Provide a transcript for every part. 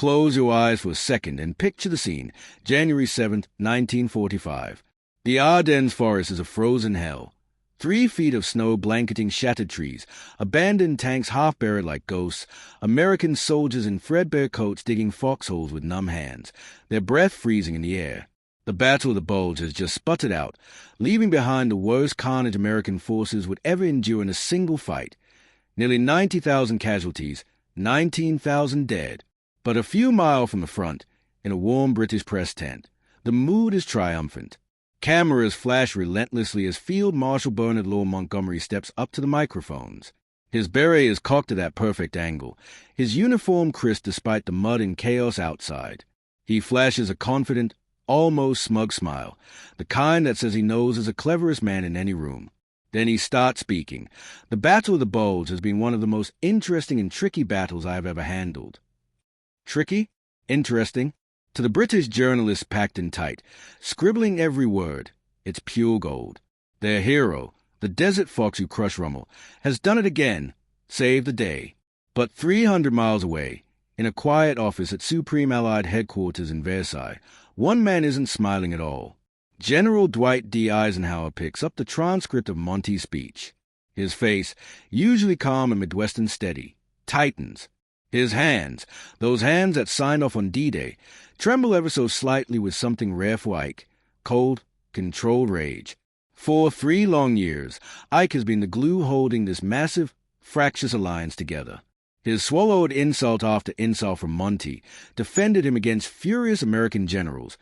Close your eyes for a second and picture the scene. January 7th, 1945. The Ardennes forest is a frozen hell. 3 feet of snow blanketing shattered trees, abandoned tanks half buried like ghosts, American soldiers in threadbare coats digging foxholes with numb hands, their breath freezing in the air. The Battle of the Bulge has just sputtered out, leaving behind the worst carnage American forces would ever endure in a single fight. Nearly 90,000 casualties, 19,000 dead. But a few miles from the front, in a warm British press tent, the mood is triumphant. Cameras flash relentlessly as Field Marshal Bernard Law Montgomery steps up to the microphones. His beret is cocked at that perfect angle, his uniform crisp despite the mud and chaos outside. He flashes a confident, almost smug smile, the kind that says he knows is the cleverest man in any room. Then he starts speaking. The Battle of the Bulge has been one of the most interesting and tricky battles I have ever handled. Tricky? Interesting? To the British journalists packed in tight, scribbling every word, it's pure gold. Their hero, the desert fox who crushed Rommel, has done it again, saved the day. But 300 miles away, in a quiet office at Supreme Allied Headquarters in Versailles, one man isn't smiling at all. General Dwight D. Eisenhower picks up the transcript of Monty's speech. His face, usually calm and Midwestern steady, tightens. His hands, those hands that signed off on D-Day, tremble ever so slightly with something rare for Ike, cold, controlled rage. For 3 long years, Ike has been the glue holding this massive, fractious alliance together. His swallowed insult after insult from Monty defended him against furious American generals,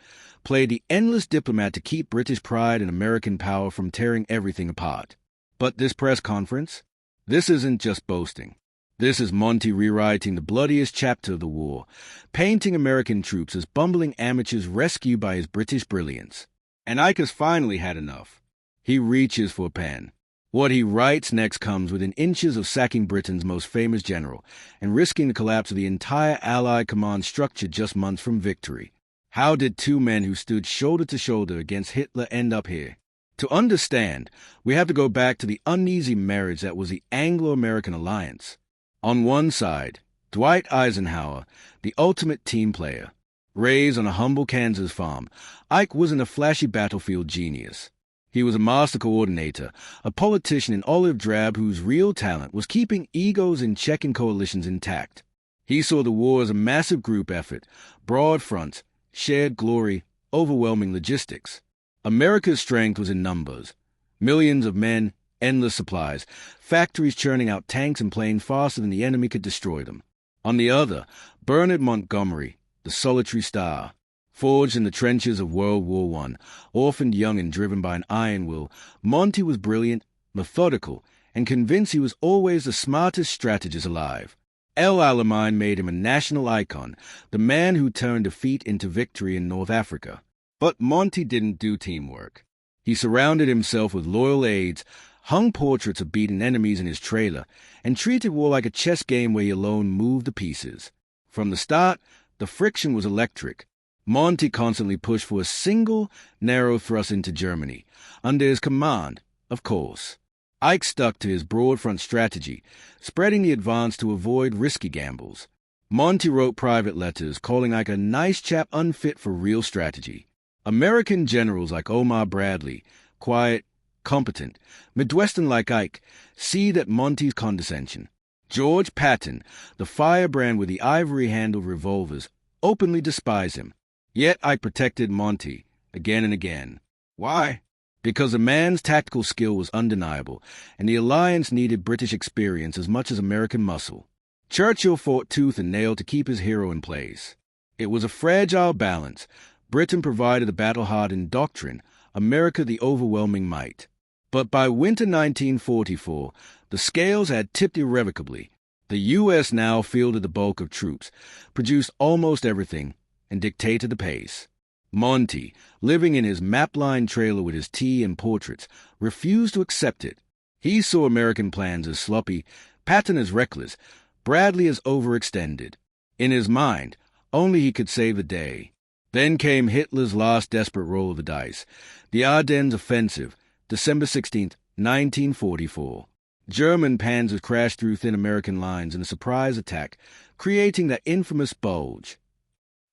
played the endless diplomat to keep British pride and American power from tearing everything apart. But this press conference? This isn't just boasting. This is Monty rewriting the bloodiest chapter of the war, painting American troops as bumbling amateurs rescued by his British brilliance. And Ike has finally had enough. He reaches for a pen. What he writes next comes within inches of sacking Britain's most famous general and risking the collapse of the entire Allied command structure just months from victory. How did 2 men who stood shoulder to shoulder against Hitler end up here? To understand, we have to go back to the uneasy marriage that was the Anglo-American alliance. On one side, Dwight Eisenhower, the ultimate team player. Raised on a humble Kansas farm, Ike wasn't a flashy battlefield genius. He was a master coordinator, a politician in olive drab whose real talent was keeping egos in check and coalitions intact. He saw the war as a massive group effort, broad fronts, shared glory, overwhelming logistics. America's strength was in numbers. Millions of men, endless supplies, factories churning out tanks and planes faster than the enemy could destroy them. On the other, Bernard Montgomery, the solitary star. Forged in the trenches of World War I, orphaned young and driven by an iron will, Monty was brilliant, methodical, and convinced he was always the smartest strategist alive. El Alamein made him a national icon, the man who turned defeat into victory in North Africa. But Monty didn't do teamwork. He surrounded himself with loyal aides, hung portraits of beaten enemies in his trailer, and treated war like a chess game where he alone moved the pieces. From the start, the friction was electric. Monty constantly pushed for a single, narrow thrust into Germany, under his command, of course. Ike stuck to his broad front strategy, spreading the advance to avoid risky gambles. Monty wrote private letters calling Ike a nice chap unfit for real strategy. American generals like Omar Bradley, quiet, competent, Midwestern like Ike, seethed at Monty's condescension. George Patton, the firebrand with the ivory-handled revolvers, openly despised him. Yet Ike protected Monty, again and again. Why? Because the man's tactical skill was undeniable, and the alliance needed British experience as much as American muscle. Churchill fought tooth and nail to keep his hero in place. It was a fragile balance. Britain provided the battle-hardened doctrine, America the overwhelming might. But by winter 1944, the scales had tipped irrevocably. The U.S. now fielded the bulk of troops, produced almost everything, and dictated the pace. Monty, living in his map-lined trailer with his tea and portraits, refused to accept it. He saw American plans as sloppy, Patton as reckless, Bradley as overextended. In his mind, only he could save the day. Then came Hitler's last desperate roll of the dice, the Ardennes offensive, December 16, 1944. German panzers crashed through thin American lines in a surprise attack, creating that infamous bulge.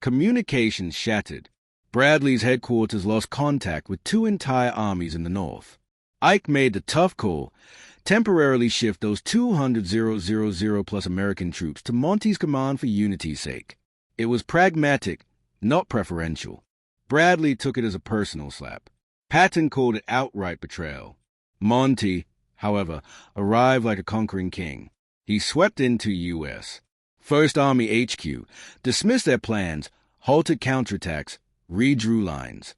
Communications shattered. Bradley's headquarters lost contact with two entire armies in the north. Ike made the tough call, temporarily shift those 200,000 plus American troops to Monty's command for unity's sake. It was pragmatic, not preferential. Bradley took it as a personal slap. Patton called it outright betrayal. Monty, however, arrived like a conquering king. He swept into U.S. First Army HQ, dismissed their plans, halted counterattacks, redrew lines.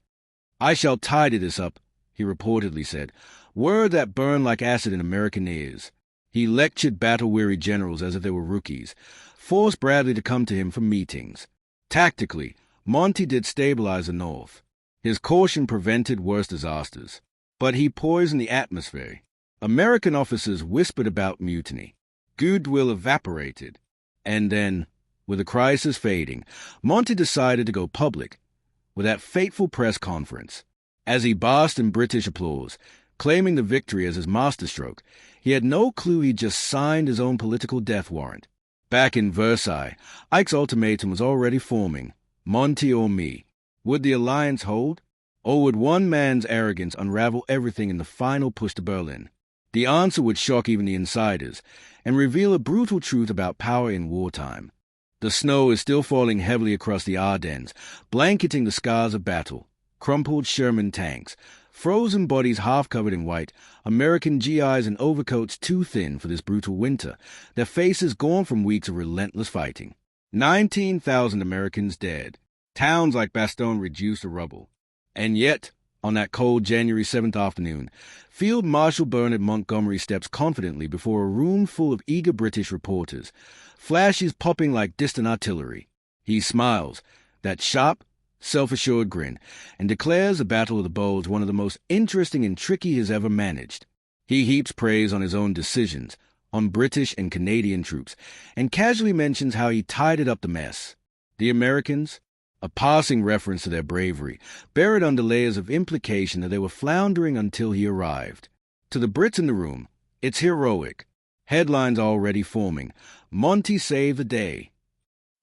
"I shall tidy this up," he reportedly said, word that burned like acid in American ears. He lectured battle-weary generals as if they were rookies, forced Bradley to come to him for meetings. Tactically, Monty did stabilize the North. His caution prevented worse disasters. But he poisoned the atmosphere. American officers whispered about mutiny. Goodwill evaporated. And then, with the crisis fading, Monty decided to go public with that fateful press conference. As he basked in British applause, claiming the victory as his masterstroke, he had no clue he'd just signed his own political death warrant. Back in Versailles, Ike's ultimatum was already forming. Monty or me. Would the alliance hold? Or would one man's arrogance unravel everything in the final push to Berlin? The answer would shock even the insiders and reveal a brutal truth about power in wartime. The snow is still falling heavily across the Ardennes, blanketing the scars of battle. Crumpled Sherman tanks, frozen bodies half covered in white, American GIs in overcoats too thin for this brutal winter, their faces gone from weeks of relentless fighting. 19,000 Americans dead, towns like Bastogne reduced to rubble. And yet, on that cold January 7th afternoon, Field Marshal Bernard Montgomery steps confidently before a room full of eager British reporters, flashes popping like distant artillery. He smiles, that sharp, self-assured grin, and declares the Battle of the Bulge one of the most interesting and tricky he's ever managed. He heaps praise on his own decisions, on British and Canadian troops, and casually mentions how he tidied up the mess. The Americans, a passing reference to their bravery, buried under layers of implication that they were floundering until he arrived. To the Brits in the room, it's heroic. Headlines already forming. Monty saved the day.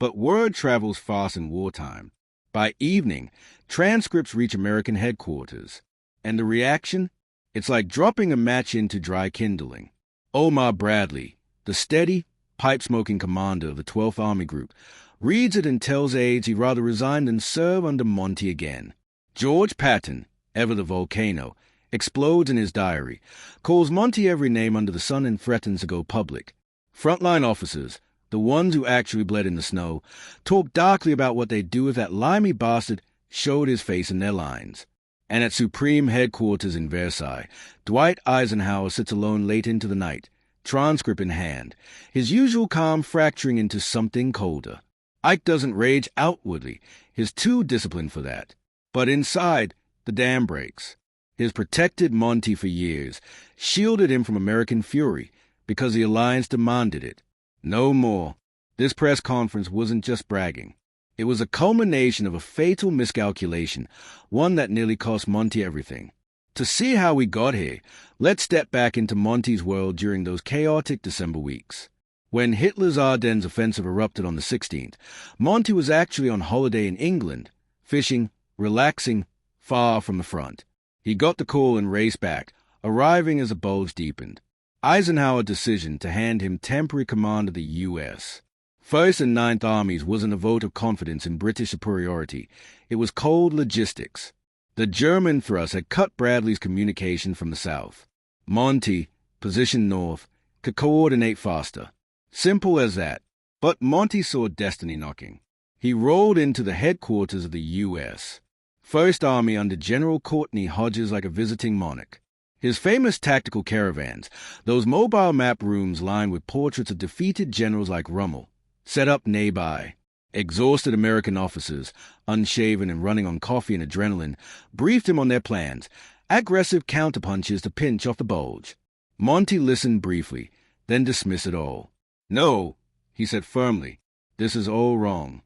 But word travels fast in wartime. By evening, transcripts reach American headquarters. And the reaction? It's like dropping a match into dry kindling. Omar Bradley, the steady, pipe-smoking commander of the 12th Army Group, reads it and tells aides he'd rather resign than serve under Monty again. George Patton, ever the volcano, explodes in his diary, calls Monty every name under the sun and threatens to go public. Frontline officers, the ones who actually bled in the snow, talk darkly about what they'd do if that limey bastard showed his face in their lines. And at Supreme Headquarters in Versailles, Dwight Eisenhower sits alone late into the night, transcript in hand, his usual calm fracturing into something colder. Ike doesn't rage outwardly. He's too disciplined for that. But inside, the dam breaks. His protected Monty for years, shielded him from American fury because the alliance demanded it. No more. This press conference wasn't just bragging. It was a culmination of a fatal miscalculation, one that nearly cost Monty everything. To see how we got here, let's step back into Monty's world during those chaotic December weeks. When Hitler's Ardennes offensive erupted on the 16th, Monty was actually on holiday in England, fishing, relaxing, far from the front. He got the call and raced back, arriving as the bulge deepened. Eisenhower's decision to hand him temporary command of the U.S. First and Ninth Armies wasn't a vote of confidence in British superiority. It was cold logistics. The German thrust had cut Bradley's communication from the south. Monty, positioned north, could coordinate faster. Simple as that. But Monty saw destiny knocking. He rolled into the headquarters of the U.S. First Army under General Courtney Hodges like a visiting monarch. His famous tactical caravans, those mobile map rooms lined with portraits of defeated generals like Rommel, set up nearby. Exhausted American officers, unshaven and running on coffee and adrenaline, briefed him on their plans, aggressive counterpunches to pinch off the bulge. Monty listened briefly, then dismissed it all. "No," he said firmly, "this is all wrong."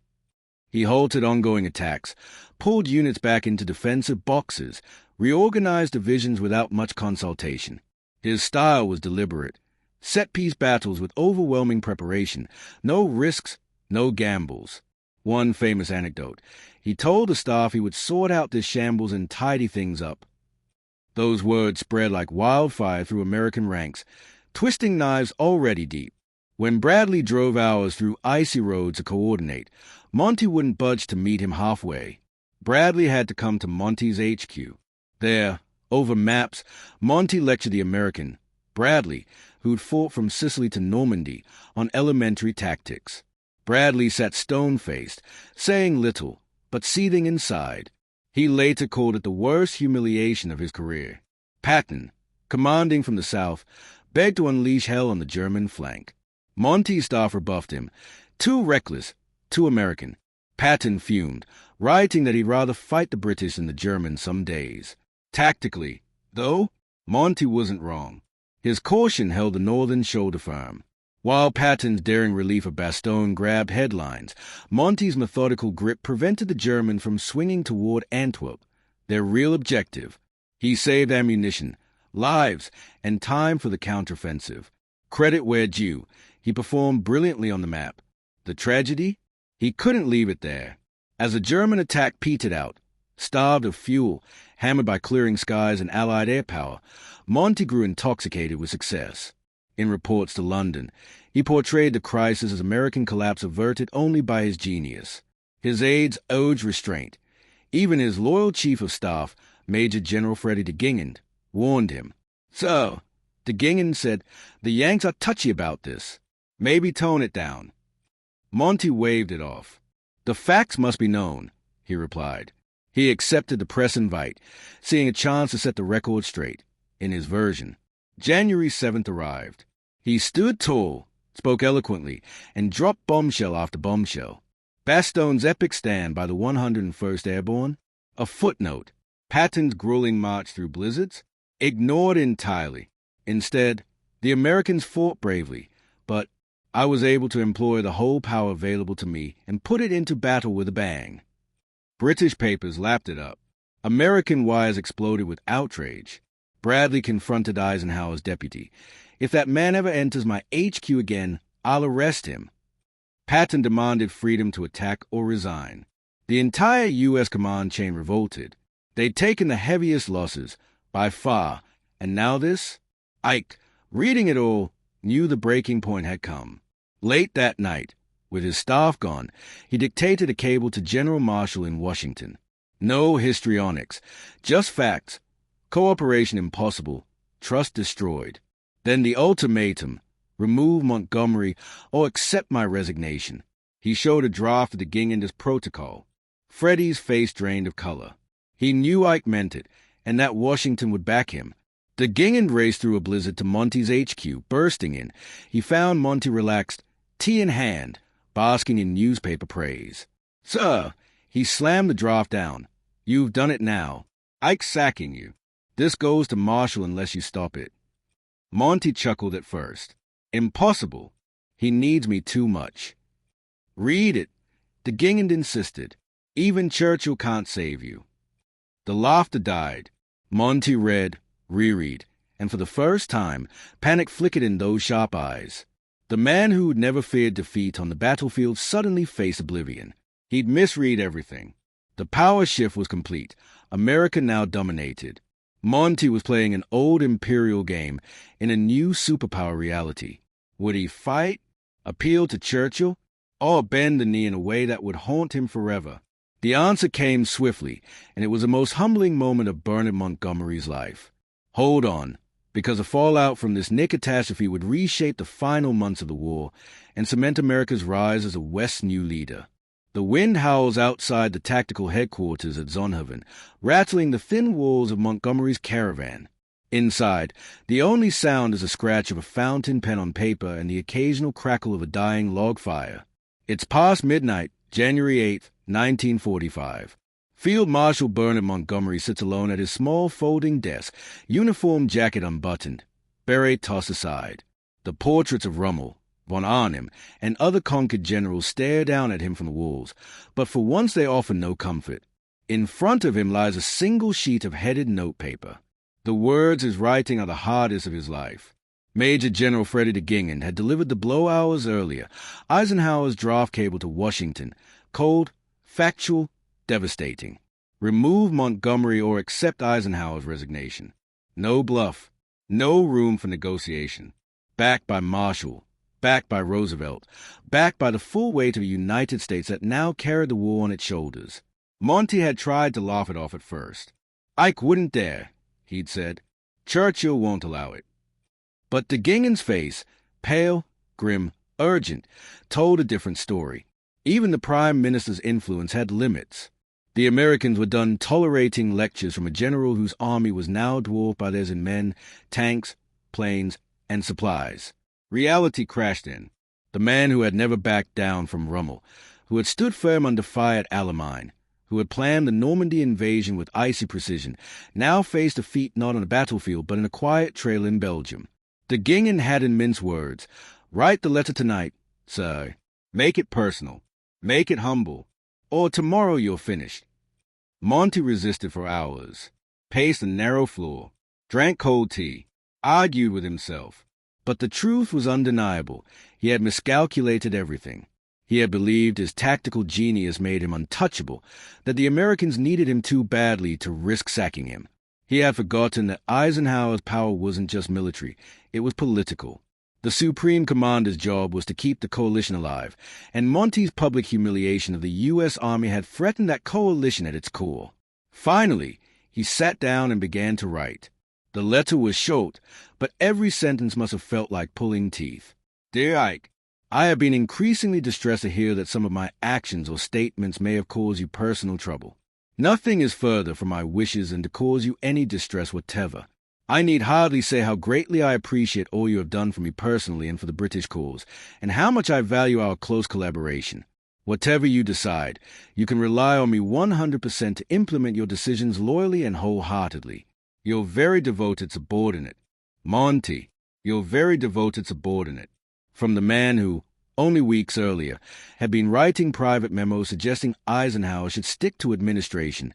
He halted ongoing attacks, pulled units back into defensive boxes, reorganized divisions without much consultation. His style was deliberate. Set-piece battles with overwhelming preparation, no risks, no gambles. One famous anecdote. He told the staff he would sort out this shambles and tidy things up. Those words spread like wildfire through American ranks, twisting knives already deep. When Bradley drove hours through icy roads to coordinate, Monty wouldn't budge to meet him halfway. Bradley had to come to Monty's HQ. There, over maps, Monty lectured the American, Bradley, who'd fought from Sicily to Normandy, on elementary tactics. Bradley sat stone-faced, saying little, but seething inside. He later called it the worst humiliation of his career. Patton, commanding from the south, begged to unleash hell on the German flank. Monty's staff rebuffed him. Too reckless, too American. Patton fumed, writing that he'd rather fight the British than the Germans some days. Tactically, though, Monty wasn't wrong. His caution held the northern shoulder firm. While Patton's daring relief of Bastogne grabbed headlines, Monty's methodical grip prevented the Germans from swinging toward Antwerp, their real objective. He saved ammunition, lives, and time for the counteroffensive. Credit where due, he performed brilliantly on the map. The tragedy? He couldn't leave it there. As the German attack petered out, starved of fuel, hammered by clearing skies and Allied air power, Monty grew intoxicated with success. In reports to London, he portrayed the crisis as American collapse averted only by his genius. His aides urged restraint. Even his loyal chief of staff, Major General Freddie de Gingen, warned him. "So," de Gingen said, "the Yanks are touchy about this. Maybe tone it down." Monty waved it off. "The facts must be known," he replied. He accepted the press invite, seeing a chance to set the record straight, in his version. January 7th arrived. He stood tall, spoke eloquently, and dropped bombshell after bombshell. Bastogne's epic stand by the 101st Airborne, a footnote. Patton's grueling march through blizzards, ignored entirely. Instead, the Americans fought bravely, but I was able to employ the whole power available to me and put it into battle with a bang. British papers lapped it up. American wires exploded with outrage. Bradley confronted Eisenhower's deputy. "If that man ever enters my HQ again, I'll arrest him." Patton demanded freedom to attack or resign. The entire U.S. command chain revolted. They'd taken the heaviest losses, by far, and now this? Ike, reading it all, knew the breaking point had come. Late that night, with his staff gone, he dictated a cable to General Marshall in Washington. No histrionics, just facts. Cooperation impossible, trust destroyed. Then the ultimatum, remove Montgomery or accept my resignation. He showed a draft of the Gingen's protocol. Freddie's face drained of color. He knew Ike meant it, and that Washington would back him. De Gingen raced through a blizzard to Monty's HQ, bursting in. He found Monty relaxed, tea in hand, basking in newspaper praise. "Sir," he slammed the draft down. "You've done it now. Ike's sacking you. This goes to Marshall unless you stop it." Monty chuckled at first. "Impossible. He needs me too much." "Read it," de Gingen insisted. "Even Churchill can't save you." The laughter died. Monty read, reread, and for the first time, panic flickered in those sharp eyes. The man who'd never feared defeat on the battlefield suddenly faced oblivion. He'd misread everything. The power shift was complete. America now dominated. Monty was playing an old imperial game in a new superpower reality. Would he fight, appeal to Churchill, or bend the knee in a way that would haunt him forever? The answer came swiftly, and it was the most humbling moment of Bernard Montgomery's life. Hold on, because the fallout from this near catastrophe would reshape the final months of the war and cement America's rise as the West's new leader. The wind howls outside the tactical headquarters at Zonhoven, rattling the thin walls of Montgomery's caravan. Inside, the only sound is the scratch of a fountain pen on paper and the occasional crackle of a dying log fire. It's past midnight, January 8th, 1945. Field Marshal Bernard Montgomery sits alone at his small folding desk, uniform jacket unbuttoned, beret tossed aside. The portraits of Rommel, von Arnim, and other conquered generals stare down at him from the walls, but for once they offer no comfort. In front of him lies a single sheet of headed notepaper. The words his writing are the hardest of his life. Major General Freddie de Gingen had delivered the blow hours earlier, Eisenhower's draft cable to Washington, Cold, factual, devastating. Remove Montgomery or accept Eisenhower's resignation. No bluff. No room for negotiation. Backed by Marshall. Backed by Roosevelt. Backed by the full weight of a United States that now carried the war on its shoulders. Monty had tried to laugh it off at first. Ike wouldn't dare, he'd said. Churchill won't allow it. But de Gingen's face, pale, grim, urgent, told a different story. Even the Prime Minister's influence had limits. The Americans were done tolerating lectures from a general whose army was now dwarfed by theirs in men, tanks, planes, and supplies. Reality crashed in. The man who had never backed down from Rommel, who had stood firm under fire at Alamein, who had planned the Normandy invasion with icy precision, now faced defeat not on a battlefield but in a quiet trail in Belgium. De Gingen hadn't minced words. Write the letter tonight, sir. Make it personal. Make it humble. Or tomorrow you're finished. Monty resisted for hours, paced a narrow floor, drank cold tea, argued with himself. But the truth was undeniable. He had miscalculated everything. He had believed his tactical genius made him untouchable, that the Americans needed him too badly to risk sacking him. He had forgotten that Eisenhower's power wasn't just military, it was political. The Supreme Commander's job was to keep the coalition alive, and Monty's public humiliation of the U.S. Army had threatened that coalition at its core. Finally, he sat down and began to write. The letter was short, but every sentence must have felt like pulling teeth. Dear Ike, I have been increasingly distressed to hear that some of my actions or statements may have caused you personal trouble. Nothing is further from my wishes than to cause you any distress whatever. I need hardly say how greatly I appreciate all you have done for me personally and for the British cause, and how much I value our close collaboration. Whatever you decide, you can rely on me 100% to implement your decisions loyally and wholeheartedly. Your very devoted subordinate, Monty, your very devoted subordinate. From the man who, only weeks earlier, had been writing private memos suggesting Eisenhower should stick to administration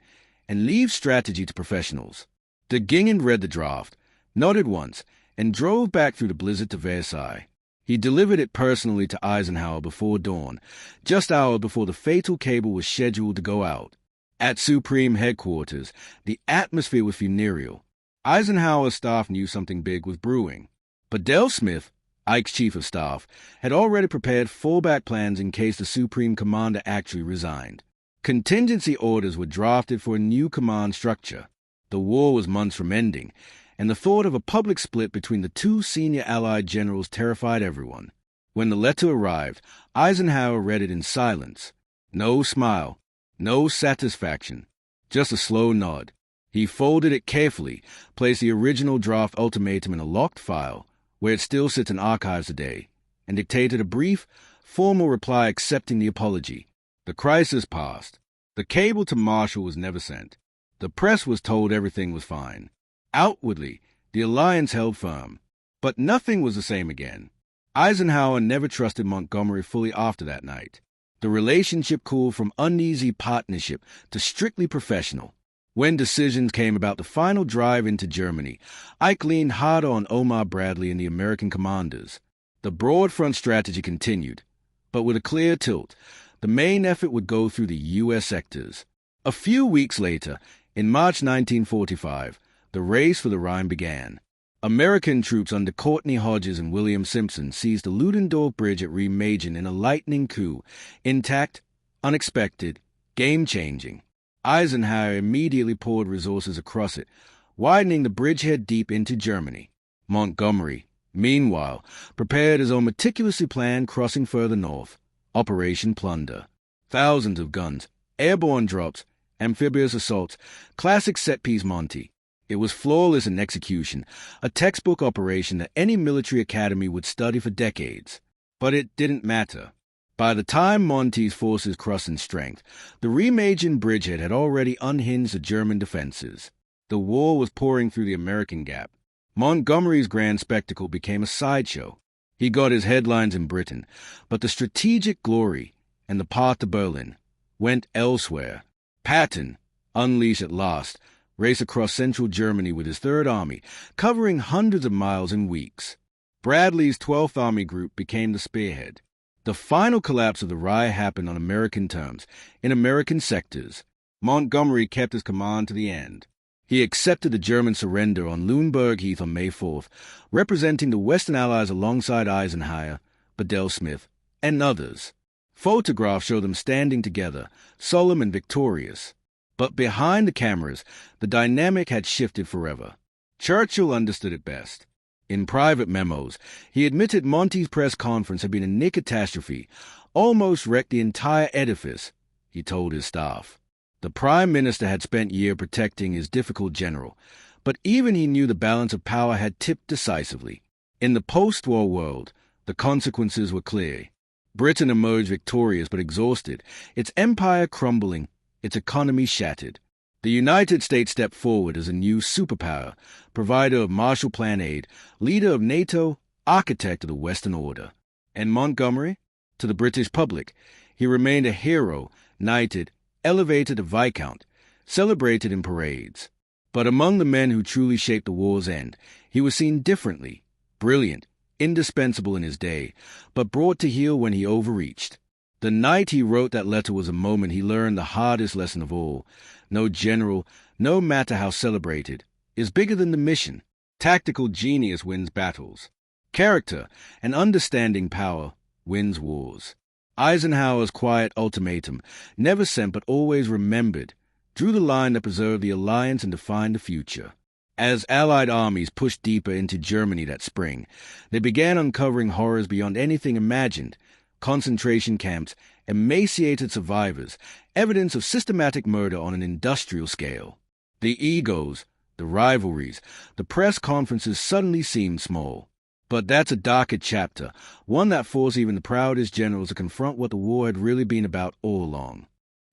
and leave strategy to professionals. De Gingen read the draft, nodded once, and drove back through the blizzard to Versailles. He delivered it personally to Eisenhower before dawn, just hours before the fatal cable was scheduled to go out. At Supreme Headquarters, the atmosphere was funereal. Eisenhower's staff knew something big was brewing. But Del Smith, Ike's chief of staff, had already prepared fallback plans in case the Supreme Commander actually resigned. Contingency orders were drafted for a new command structure. The war was months from ending, and the thought of a public split between the two senior Allied generals terrified everyone. When the letter arrived, Eisenhower read it in silence. No smile, no satisfaction, just a slow nod. He folded it carefully, placed the original draft ultimatum in a locked file, where it still sits in archives today, and dictated a brief, formal reply accepting the apology. The crisis passed. The cable to Marshall was never sent. The press was told everything was fine. Outwardly, the alliance held firm. But nothing was the same again. Eisenhower never trusted Montgomery fully after that night. The relationship cooled from uneasy partnership to strictly professional. When decisions came about the final drive into Germany, Ike leaned harder on Omar Bradley and the American commanders. The broad front strategy continued, but with a clear tilt. The main effort would go through the U.S. sectors. A few weeks later, in March 1945, the race for the Rhine began. American troops under Courtney Hodges and William Simpson seized the Ludendorff Bridge at Remagen in a lightning coup, intact, unexpected, game-changing. Eisenhower immediately poured resources across it, widening the bridgehead deep into Germany. Montgomery, meanwhile, prepared his own meticulously planned crossing further north, Operation Plunder. Thousands of guns, airborne drops, amphibious assaults, classic set-piece Monty. It was flawless in execution, a textbook operation that any military academy would study for decades. But it didn't matter. By the time Monty's forces crossed in strength, the Remagen bridgehead had already unhinged the German defenses. The war was pouring through the American gap. Montgomery's grand spectacle became a sideshow. He got his headlines in Britain, but the strategic glory and the path to Berlin went elsewhere. Patton, unleashed at last, raced across central Germany with his Third Army, covering hundreds of miles in weeks. Bradley's 12th Army Group became the spearhead. The final collapse of the WWII happened on American terms, in American sectors. Montgomery kept his command to the end. He accepted the German surrender on Lunenburg Heath on May 4th, representing the Western Allies alongside Eisenhower, Bedell Smith, and others. Photographs show them standing together, solemn and victorious. But behind the cameras, the dynamic had shifted forever. Churchill understood it best. In private memos, he admitted Monty's press conference had been a near catastrophe, almost wrecked the entire edifice, he told his staff. The Prime Minister had spent years protecting his difficult general, but even he knew the balance of power had tipped decisively. In the post-war world, the consequences were clear. Britain emerged victorious but exhausted, its empire crumbling, its economy shattered. The United States stepped forward as a new superpower, provider of Marshall Plan aid, leader of NATO, architect of the Western Order. And Montgomery? To the British public, he remained a hero, knighted, elevated to Viscount, celebrated in parades. But among the men who truly shaped the war's end, he was seen differently, brilliant, indispensable in his day, but brought to heel when he overreached. The night he wrote that letter was a moment he learned the hardest lesson of all. No general, no matter how celebrated, is bigger than the mission. Tactical genius wins battles. Character and understanding power wins wars. Eisenhower's quiet ultimatum, never sent but always remembered, drew the line that preserved the alliance and defined the future. As Allied armies pushed deeper into Germany that spring, they began uncovering horrors beyond anything imagined. Concentration camps, emaciated survivors, evidence of systematic murder on an industrial scale. The egos, the rivalries, the press conferences suddenly seemed small. But that's a darker chapter, one that forced even the proudest generals to confront what the war had really been about all along.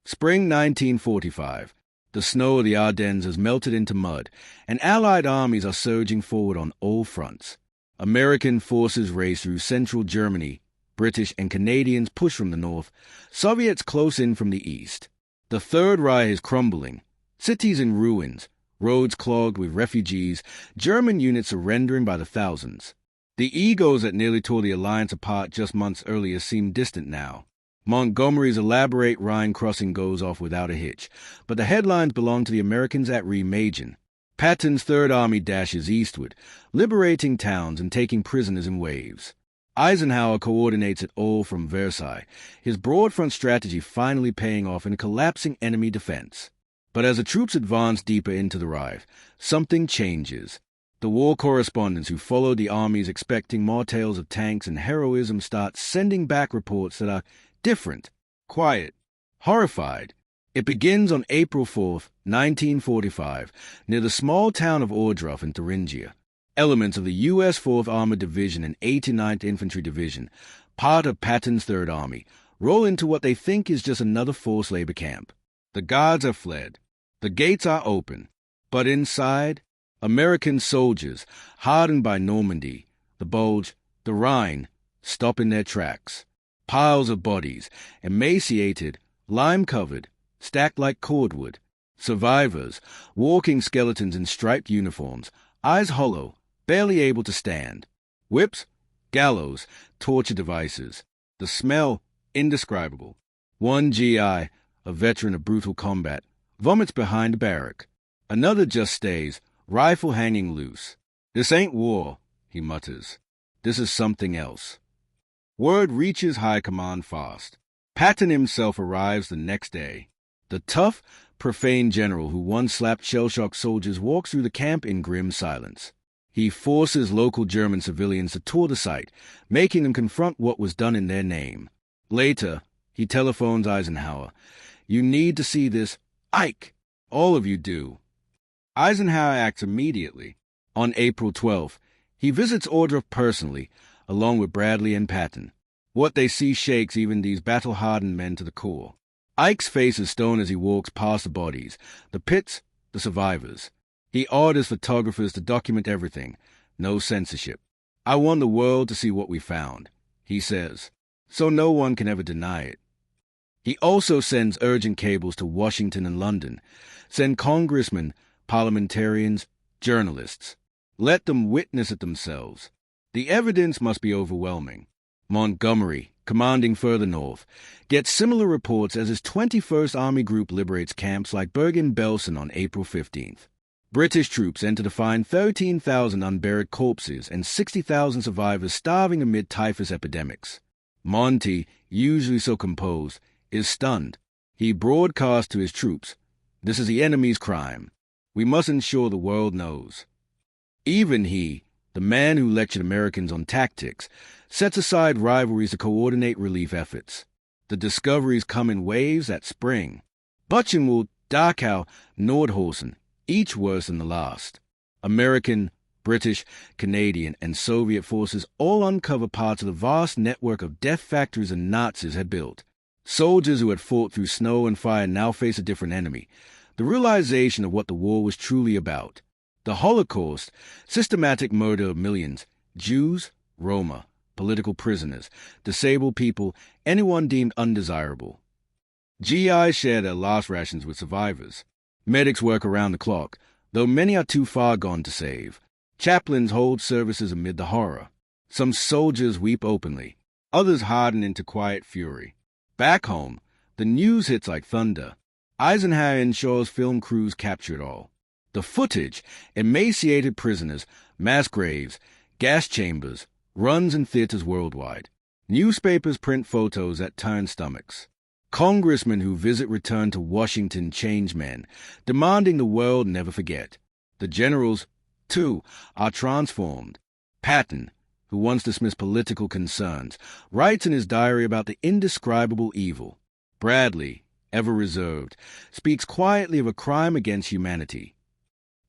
Spring 1945. The snow of the Ardennes has melted into mud, and Allied armies are surging forward on all fronts. American forces race through central Germany, British and Canadians push from the north, Soviets close in from the east. The Third Reich is crumbling, cities in ruins, roads clogged with refugees, German units surrendering by the thousands. The egos that nearly tore the alliance apart just months earlier seem distant now. Montgomery's elaborate Rhine crossing goes off without a hitch, but the headlines belong to the Americans at Remagen. Patton's Third Army dashes eastward, liberating towns and taking prisoners in waves. Eisenhower coordinates it all from Versailles, his broad front strategy finally paying off in a collapsing enemy defense. But as the troops advance deeper into the Reich, something changes. The war correspondents who followed the armies expecting more tales of tanks and heroism start sending back reports that are different, quiet, horrified. It begins on April 4th, 1945, near the small town of Ohrdruf in Thuringia. Elements of the U.S. 4th Armored Division and 89th Infantry Division, part of Patton's Third Army, roll into what they think is just another forced labor camp. The guards have fled. The gates are open. But inside, American soldiers, hardened by Normandy, the Bulge, the Rhine, stop in their tracks. Piles of bodies, emaciated, lime-covered, stacked like cordwood. Survivors, walking skeletons in striped uniforms, eyes hollow, barely able to stand. Whips, gallows, torture devices. The smell, indescribable. One GI, a veteran of brutal combat, vomits behind a barrack. Another just stays, rifle hanging loose. "This ain't war," he mutters. "This is something else." Word reaches high command fast. Patton himself arrives the next day. The tough, profane general who once slapped shell-shocked soldiers walks through the camp in grim silence. He forces local German civilians to tour the site, making them confront what was done in their name. Later, he telephones Eisenhower. "You need to see this. Ike! All of you do." Eisenhower acts immediately. On April 12th, he visits Ohrdruf personally, along with Bradley and Patton. What they see shakes even these battle-hardened men to the core. Ike's face is stone as he walks past the bodies, the pits, the survivors. He orders photographers to document everything. No censorship. "I want the world to see what we found," he says, so no one can ever deny it. He also sends urgent cables to Washington and London. Send congressmen, parliamentarians, journalists. Let them witness it themselves. The evidence must be overwhelming. Montgomery, commanding further north, gets similar reports as his 21st Army Group liberates camps like Bergen-Belsen on April 15th. British troops enter to find 13,000 unburied corpses and 60,000 survivors starving amid typhus epidemics. Monty, usually so composed, is stunned. He broadcasts to his troops, "This is the enemy's crime. We must ensure the world knows." Even he, the man who lectured Americans on tactics, sets aside rivalries to coordinate relief efforts. The discoveries come in waves that spring. Buchenwald, Dachau, Nordhausen, each worse than the last. American, British, Canadian, and Soviet forces all uncover parts of the vast network of death factories the Nazis had built. Soldiers who had fought through snow and fire now face a different enemy. The realization of what the war was truly about. The Holocaust, systematic murder of millions, Jews, Roma, political prisoners, disabled people, anyone deemed undesirable. GIs share their last rations with survivors. Medics work around the clock, though many are too far gone to save. Chaplains hold services amid the horror. Some soldiers weep openly. Others harden into quiet fury. Back home, the news hits like thunder. Eisenhower and Shaw's film crews capture it all. The footage, emaciated prisoners, mass graves, gas chambers, runs in theaters worldwide. Newspapers print photos that turn stomachs. Congressmen who visit return to Washington changemen, demanding the world never forget. The generals, too, are transformed. Patton, who once dismissed political concerns, writes in his diary about the indescribable evil. Bradley, ever reserved, speaks quietly of a crime against humanity.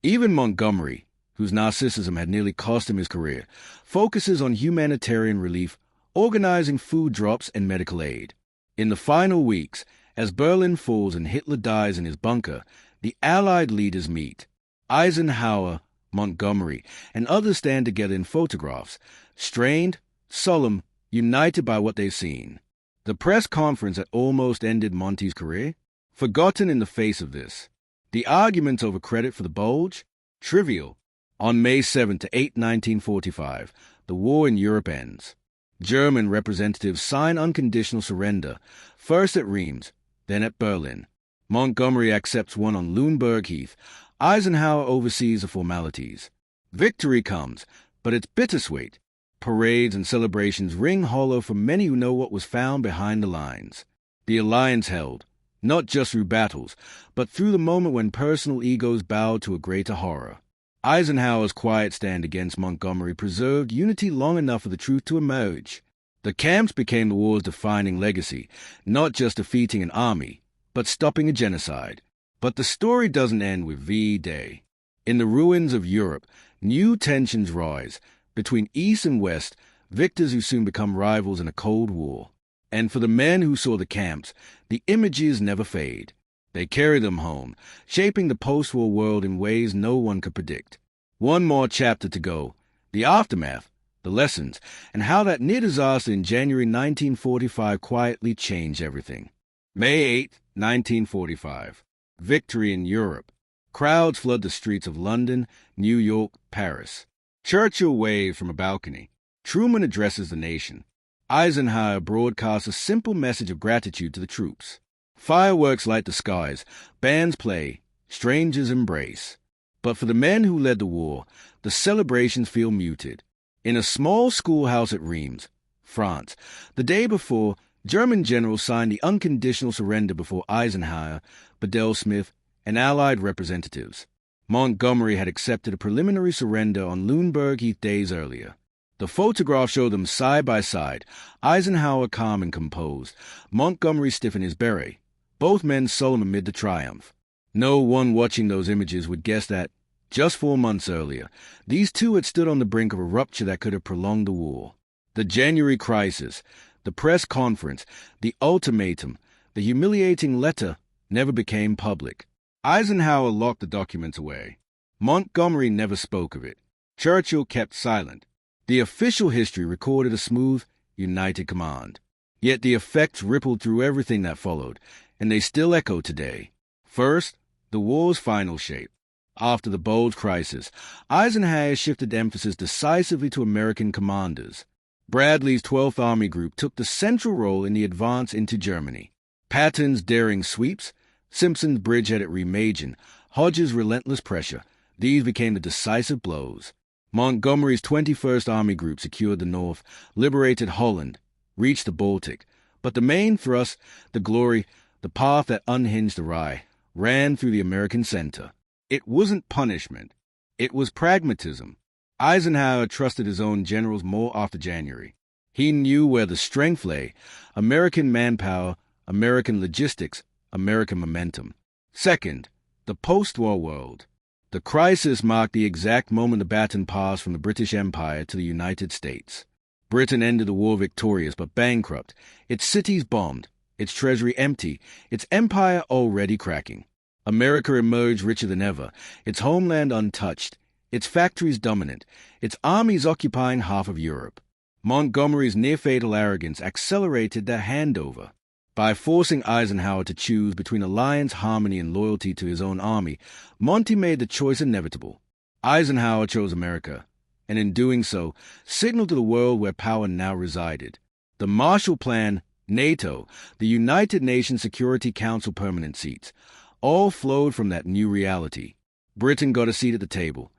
Even Montgomery, whose narcissism had nearly cost him his career, focuses on humanitarian relief, organizing food drops and medical aid. In the final weeks, as Berlin falls and Hitler dies in his bunker, the Allied leaders meet. Eisenhower, Montgomery, and others stand together in photographs, strained, solemn, united by what they've seen. The press conference that almost ended Monty's career? Forgotten in the face of this. The arguments over credit for the Bulge? Trivial. On May 7 to 8, 1945, the war in Europe ends. German representatives sign unconditional surrender, first at Reims, then at Berlin. Montgomery accepts one on Lüneburg Heath. Eisenhower oversees the formalities. Victory comes, but it's bittersweet. Parades and celebrations ring hollow for many who know what was found behind the lines. The alliance held, not just through battles, but through the moment when personal egos bowed to a greater horror. Eisenhower's quiet stand against Montgomery preserved unity long enough for the truth to emerge. The camps became the war's defining legacy, not just defeating an army, but stopping a genocide. But the story doesn't end with V-Day. In the ruins of Europe, new tensions rise between East and West, victors who soon become rivals in a Cold War. And for the men who saw the camps, the images never fade. They carry them home, shaping the post-war world in ways no one could predict. One more chapter to go, the aftermath, the lessons, and how that near disaster in January 1945 quietly changed everything. May 8, 1945. Victory in Europe. Crowds flood the streets of London, New York, Paris. Churchill waves from a balcony. Truman addresses the nation. Eisenhower broadcasts a simple message of gratitude to the troops. Fireworks light the skies, bands play, strangers embrace. But for the men who led the war, the celebrations feel muted. In a small schoolhouse at Reims, France, the day before, German generals signed the unconditional surrender before Eisenhower, Bedell Smith, and Allied representatives. Montgomery had accepted a preliminary surrender on Lüneburg Heath days earlier. The photographs show them side by side, Eisenhower calm and composed, Montgomery stiff in his beret, both men solemn amid the triumph. No one watching those images would guess that, just 4 months earlier, these two had stood on the brink of a rupture that could have prolonged the war. The January crisis, the press conference, the ultimatum, the humiliating letter never became public. Eisenhower locked the documents away. Montgomery never spoke of it. Churchill kept silent. The official history recorded a smooth, united command. Yet the effects rippled through everything that followed, and they still echo today. First, the war's final shape. After the Bulge crisis, Eisenhower shifted emphasis decisively to American commanders. Bradley's 12th Army Group took the central role in the advance into Germany. Patton's daring sweeps, Simpson's bridgeheaded remagen, Hodges' relentless pressure, these became the decisive blows. Montgomery's 21st Army Group secured the north, liberated Holland, reached the Baltic, but the main thrust, the glory, the path that unhinged the Rye, ran through the American center. It wasn't punishment. It was pragmatism. Eisenhower trusted his own generals more after January. He knew where the strength lay: American manpower, American logistics, American momentum. Second, the post-war world. The crisis marked the exact moment the baton passed from the British Empire to the United States. Britain ended the war victorious but bankrupt, its cities bombed, its treasury empty, its empire already cracking. America emerged richer than ever, its homeland untouched, its factories dominant, its armies occupying half of Europe. Montgomery's near-fatal arrogance accelerated their handover. By forcing Eisenhower to choose between alliance, harmony, and loyalty to his own army, Monty made the choice inevitable. Eisenhower chose America, and in doing so, signaled to the world where power now resided. The Marshall Plan, NATO, the United Nations Security Council permanent seats, all flowed from that new reality. Britain got a seat at the table,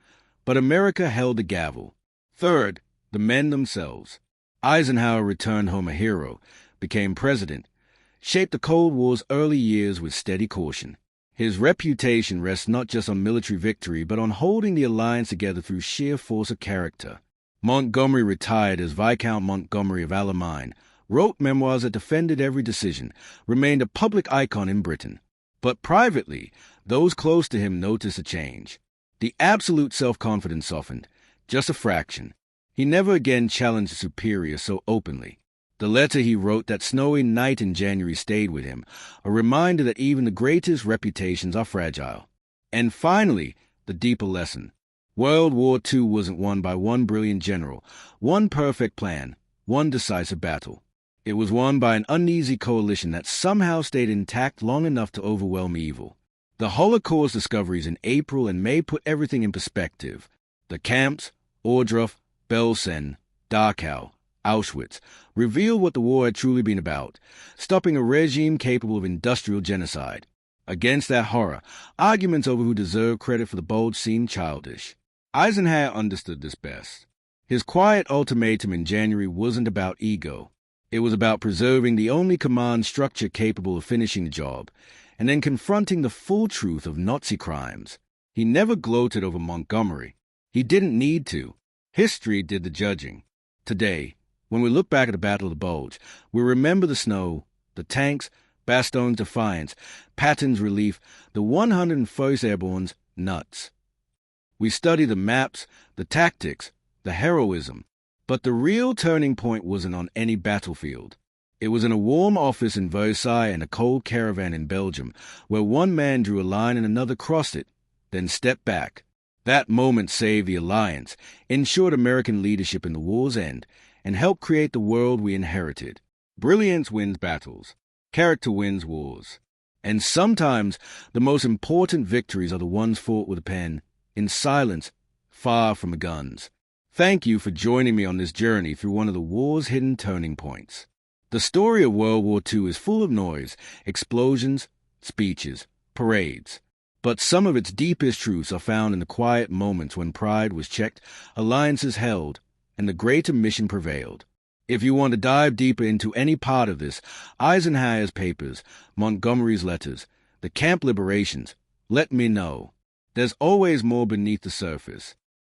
but America held the gavel. Third, the men themselves. Eisenhower returned home a hero, became president, shaped the Cold War's early years with steady caution. His reputation rests not just on military victory, but on holding the alliance together through sheer force of character. Montgomery retired as Viscount Montgomery of Alamein, wrote memoirs that defended every decision, remained a public icon in Britain. But privately, those close to him noticed a change. The absolute self-confidence softened, just a fraction. He never again challenged his superiors so openly. The letter he wrote that snowy night in January stayed with him, a reminder that even the greatest reputations are fragile. And finally, the deeper lesson. World War II wasn't won by one brilliant general, one perfect plan, one decisive battle. It was won by an uneasy coalition that somehow stayed intact long enough to overwhelm evil. The Holocaust discoveries in April and May put everything in perspective. The camps, Ohrdruf, Belsen, Dachau, Auschwitz, revealed what the war had truly been about, stopping a regime capable of industrial genocide. Against that horror, arguments over who deserved credit for the Bulge seemed childish. Eisenhower understood this best. His quiet ultimatum in January wasn't about ego. It was about preserving the only command structure capable of finishing the job, and then confronting the full truth of Nazi crimes. He never gloated over Montgomery. He didn't need to. History did the judging. Today, when we look back at the Battle of the Bulge, we remember the snow, the tanks, Bastone's defiance, Patton's relief, the 101st Airborne's nuts. We study the maps, the tactics, the heroism, but the real turning point wasn't on any battlefield. It was in a warm office in Versailles and a cold caravan in Belgium, where one man drew a line and another crossed it, then stepped back. That moment saved the alliance, ensured American leadership in the war's end, and helped create the world we inherited. Brilliance wins battles. Character wins wars. And sometimes the most important victories are the ones fought with a pen, in silence, far from the guns. Thank you for joining me on this journey through one of the war's hidden turning points. The story of World War II is full of noise, explosions, speeches, parades. But some of its deepest truths are found in the quiet moments when pride was checked, alliances held, and the greater mission prevailed. If you want to dive deeper into any part of this, Eisenhower's papers, Montgomery's letters, the camp liberations, let me know. There's always more beneath the surface.